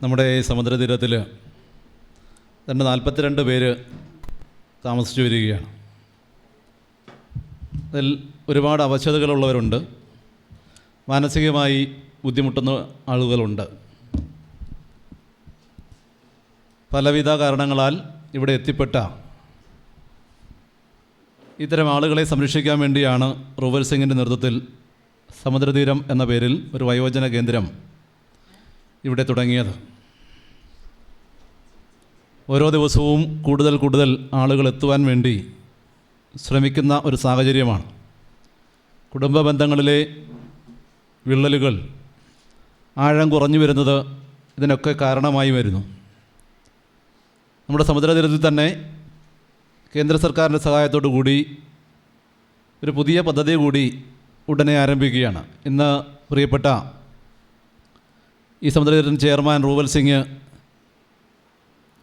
നമ്മുടെ ഈ സമുദ്രതീരത്തിൽ 42 പേര് താമസിച്ചു വരികയാണ്. അതിൽ ഒരുപാട് അവശതകളുള്ളവരുണ്ട്, മാനസികമായി ബുദ്ധിമുട്ടുന്ന ആളുകളുണ്ട്. പലവിധ കാരണങ്ങളാൽ ഇവിടെ എത്തിപ്പെട്ട ഇത്തരം ആളുകളെ സംരക്ഷിക്കാൻ വേണ്ടിയാണ് റൂവൽ സിംഗിൻ്റെ നേതൃത്വത്തിൽ സമുദ്രതീരം എന്ന പേരിൽ ഒരു വയോജന കേന്ദ്രം ഇവിടെ തുടങ്ങിയത്. ഓരോ ദിവസവും കൂടുതൽ ആളുകൾ എത്തുവാൻ വേണ്ടി ശ്രമിക്കുന്ന ഒരു സാഹചര്യമാണ്. കുടുംബ ബന്ധങ്ങളിലെ വിള്ളലുകൾ ആഴം കുറഞ്ഞു വരുന്നത് ഇതിനൊക്കെ കാരണമായി വരുന്നു. നമ്മുടെ സമുദ്രതീരത്തിൽ തന്നെ കേന്ദ്ര സർക്കാരിൻ്റെ സഹായത്തോടു കൂടി ഒരു പുതിയ പദ്ധതി കൂടി ഉടനെ ആരംഭിക്കുകയാണ്. ഇന്ന് പ്രിയപ്പെട്ട ഈ സമുദ്രതീരത്തിൻ്റെ ചെയർമാൻ റൂവൽ സിംഗ്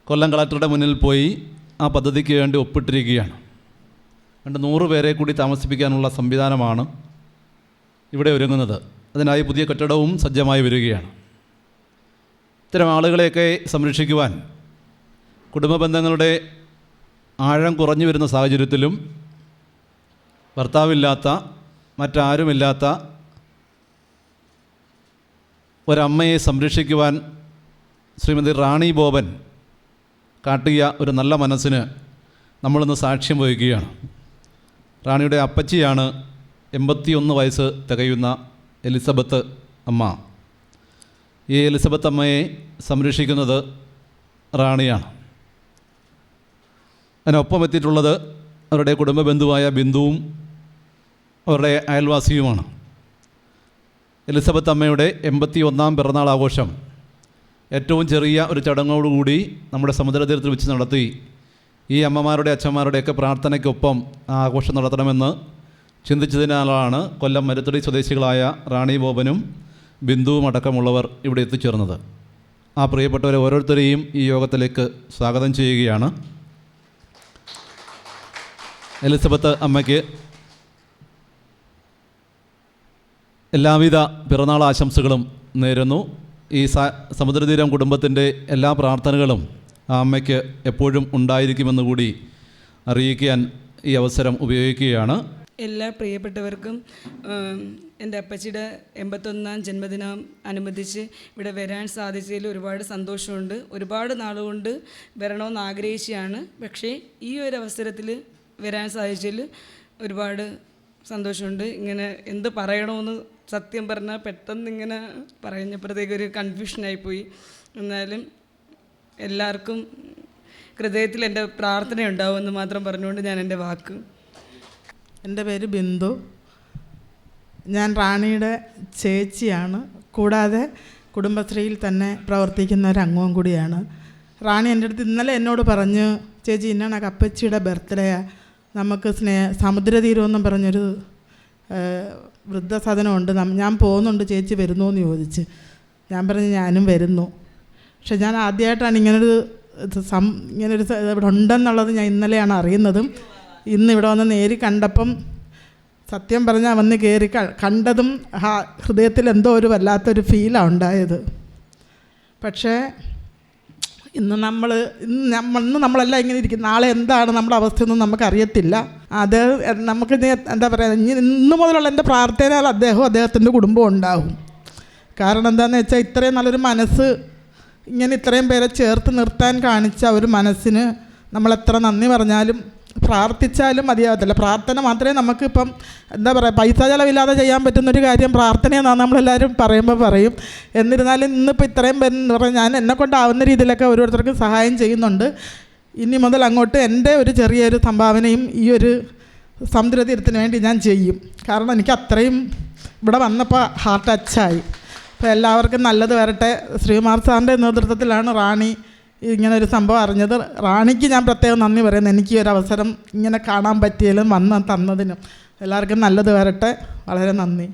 കൊല്ലം കളക്ടറുടെ മുന്നിൽ പോയി ആ പദ്ധതിക്ക് വേണ്ടി ഒപ്പിട്ടിരിക്കുകയാണ്. 100 പേരെ കൂടി താമസിപ്പിക്കാനുള്ള സംവിധാനമാണ് ഇവിടെ ഒരുങ്ങുന്നത്. അതിനായി പുതിയ കെട്ടിടവും സജ്ജമായി വരികയാണ്. ഇത്തരം ആളുകളെയൊക്കെ സംരക്ഷിക്കുവാൻ കുടുംബ ബന്ധങ്ങളുടെ ആഴം കുറഞ്ഞു വരുന്ന സാഹചര്യത്തിലും ഭർത്താവില്ലാത്ത മറ്റാരുമില്ലാത്ത ഒരമ്മയെ സംരക്ഷിക്കുവാൻ ശ്രീമതി റാണി ബോബൻ കാട്ടിയ ഒരു നല്ല മനസ്സിന് നമ്മളിന്ന് സാക്ഷ്യം വഹിക്കുകയാണ്. റാണിയുടെ അപ്പച്ചിയാണ് 81 വയസ്സ് തികയുന്ന എലിസബത്ത് അമ്മ. ഈ എലിസബത്ത് അമ്മയെ സംരക്ഷിക്കുന്നത് റാണിയാണ്. അതിനൊപ്പം എത്തിയിട്ടുള്ളത് അവരുടെ കുടുംബ ബന്ധുവായ ബിന്ദുവും അവരുടെ അയൽവാസിയുമാണ്. എലിസബത്ത് അമ്മയുടെ 81ാം പിറന്നാൾ ആഘോഷം ഏറ്റവും ചെറിയ ഒരു ചടങ്ങോടുകൂടി നമ്മുടെ സമുദ്രതീരത്തിൽ വെച്ച് നടത്തി ഈ അമ്മമാരുടെ അച്ഛന്മാരുടെയൊക്കെ പ്രാർത്ഥനയ്ക്കൊപ്പം ആ ആഘോഷം നടത്തണമെന്ന് ചിന്തിച്ചതിനാലാണ് കൊല്ലം മരുത്തടി സ്വദേശികളായ റാണി ബോബനും ബിന്ദുവും അടക്കമുള്ളവർ ഇവിടെ എത്തിച്ചേർന്നത്. ആ പ്രിയപ്പെട്ടവരെ ഓരോരുത്തരെയും ഈ യോഗത്തിലേക്ക് സ്വാഗതം ചെയ്യുകയാണ്. എലിസബത്ത് അമ്മയ്ക്ക് എല്ലാവിധ പിറന്നാൾ ആശംസകളും നേരുന്നു. ഈ സമുദ്രതീരം കുടുംബത്തിൻ്റെ എല്ലാ പ്രാർത്ഥനകളും ആ അമ്മയ്ക്ക് എപ്പോഴും ഉണ്ടായിരിക്കുമെന്ന് കൂടി അറിയിക്കാൻ ഈ അവസരം ഉപയോഗിക്കുകയാണ്. എല്ലാ പ്രിയപ്പെട്ടവർക്കും എൻ്റെ അപ്പച്ചിയുടെ 81ാം ജന്മദിനം അനുബന്ധിച്ച് ഇവിടെ വരാൻ സാധിച്ചതിൽ ഒരുപാട് സന്തോഷമുണ്ട്. ഒരുപാട് നാളുകൊണ്ട് വരണമെന്ന് ആഗ്രഹിച്ചാണ്, പക്ഷേ ഈ ഒരു അവസരത്തിൽ വരാൻ സാധിച്ചതിൽ ഒരുപാട് സന്തോഷമുണ്ട്. ഇങ്ങനെ എന്ത് പറയണമെന്ന് സത്യം പറഞ്ഞാൽ പെട്ടെന്ന് ഇങ്ങനെ പറഞ്ഞപ്പോഴത്തേക്കൊരു കൺഫ്യൂഷനായിപ്പോയി. എന്നാലും എല്ലാവർക്കും ഹൃദയത്തിൽ എൻ്റെ പ്രാർത്ഥന ഉണ്ടാവുമെന്ന് മാത്രം പറഞ്ഞുകൊണ്ട് ഞാൻ എൻ്റെ വാക്ക്. എൻ്റെ പേര് ബിന്ദു. ഞാൻ റാണിയുടെ ചേച്ചിയാണ്, കൂടാതെ കുടുംബശ്രീയിൽ തന്നെ പ്രവർത്തിക്കുന്ന ഒരു അംഗവും കൂടിയാണ്. റാണി എൻ്റെ അടുത്ത് ഇന്നലെ എന്നോട് പറഞ്ഞു, ചേച്ചി ഇന്നാണ് അപ്പച്ചിയുടെ ബർത്ത്ഡേയാണ്, നമുക്ക് സമുദ്രതീരമെന്നും പറഞ്ഞൊരു വൃദ്ധസദനമുണ്ട്, ഞാൻ പോകുന്നുണ്ട്, ചേച്ചി വരുന്നു എന്ന് ചോദിച്ച്. ഞാൻ പറഞ്ഞു ഞാനും വരുന്നു. പക്ഷെ ഞാൻ ആദ്യമായിട്ടാണ് ഇങ്ങനൊരു ഇവിടെ ഉണ്ടെന്നുള്ളത് ഞാൻ ഇന്നലെയാണ് അറിയുന്നതും. ഇന്ന് ഇവിടെ വന്ന് നേരി കണ്ടപ്പം സത്യം പറഞ്ഞാൽ വന്ന് കയറി കണ്ടതും ഹൃദയത്തിൽ എന്തോ ഒരു വല്ലാത്തൊരു ഫീലാണ് ഉണ്ടായത്. പക്ഷേ ഇന്ന് നമ്മളെല്ലാം ഇങ്ങനെ ഇരിക്കും, നാളെ എന്താണ് നമ്മുടെ അവസ്ഥയൊന്നും നമുക്കറിയത്തില്ല. അത് നമുക്ക് എന്താ പറയുക, ഇന്ന് മുതലുള്ള എൻ്റെ പ്രാർത്ഥനയാൽ അദ്ദേഹത്തിൻ്റെ കുടുംബം ഉണ്ടാകും. കാരണം എന്താണെന്ന് വെച്ചാൽ ഇത്രയും നല്ലൊരു മനസ്സ്, ഇങ്ങനെ ഇത്രയും പേരെ ചേർത്ത് നിർത്താൻ കാണിച്ച ഒരു മനസ്സിന് നമ്മളെത്ര നന്ദി പറഞ്ഞാലും പ്രാർത്ഥിച്ചാലും മതിയാകത്തില്ല. പ്രാർത്ഥന മാത്രമേ നമുക്കിപ്പം എന്താ പറയുക, പൈസ ചിലവില്ലാതെ ചെയ്യാൻ പറ്റുന്നൊരു കാര്യം പ്രാർത്ഥനയെന്നാണ് നമ്മളെല്ലാവരും പറയുമ്പോൾ പറയും. എന്നിരുന്നാലും ഇന്നിപ്പോൾ ഇത്രയും പേരെന്ന് പറഞ്ഞാൽ ഞാൻ എന്നെക്കൊണ്ടാവുന്ന രീതിയിലൊക്കെ ഓരോരുത്തർക്കും സഹായം ചെയ്യുന്നുണ്ട്. ഇനി മുതൽ അങ്ങോട്ട് എൻ്റെ ഒരു ചെറിയൊരു സംഭാവനയും ഈ ഒരു സമുദ്രതീരത്തിന് വേണ്ടി ഞാൻ ചെയ്യും. കാരണം എനിക്ക് അത്രയും ഇവിടെ വന്നപ്പോൾ ഹാർട്ട് ടച്ചായി. അപ്പോൾ എല്ലാവർക്കും നല്ലത് വരട്ടെ. ശ്രീകുമാർ സാറിൻ്റെ നേതൃത്വത്തിലാണ് റാണി ഇങ്ങനൊരു സംഭവം അറിഞ്ഞത്. റാണിക്ക് ഞാൻ പ്രത്യേകം നന്ദി പറയുന്നു, എനിക്ക് ഒരു അവസരം ഇങ്ങനെ കാണാൻ പറ്റിയാലും വന്ന് തന്നതിനും. എല്ലാവർക്കും നല്ലത് വരട്ടെ. വളരെ നന്ദി.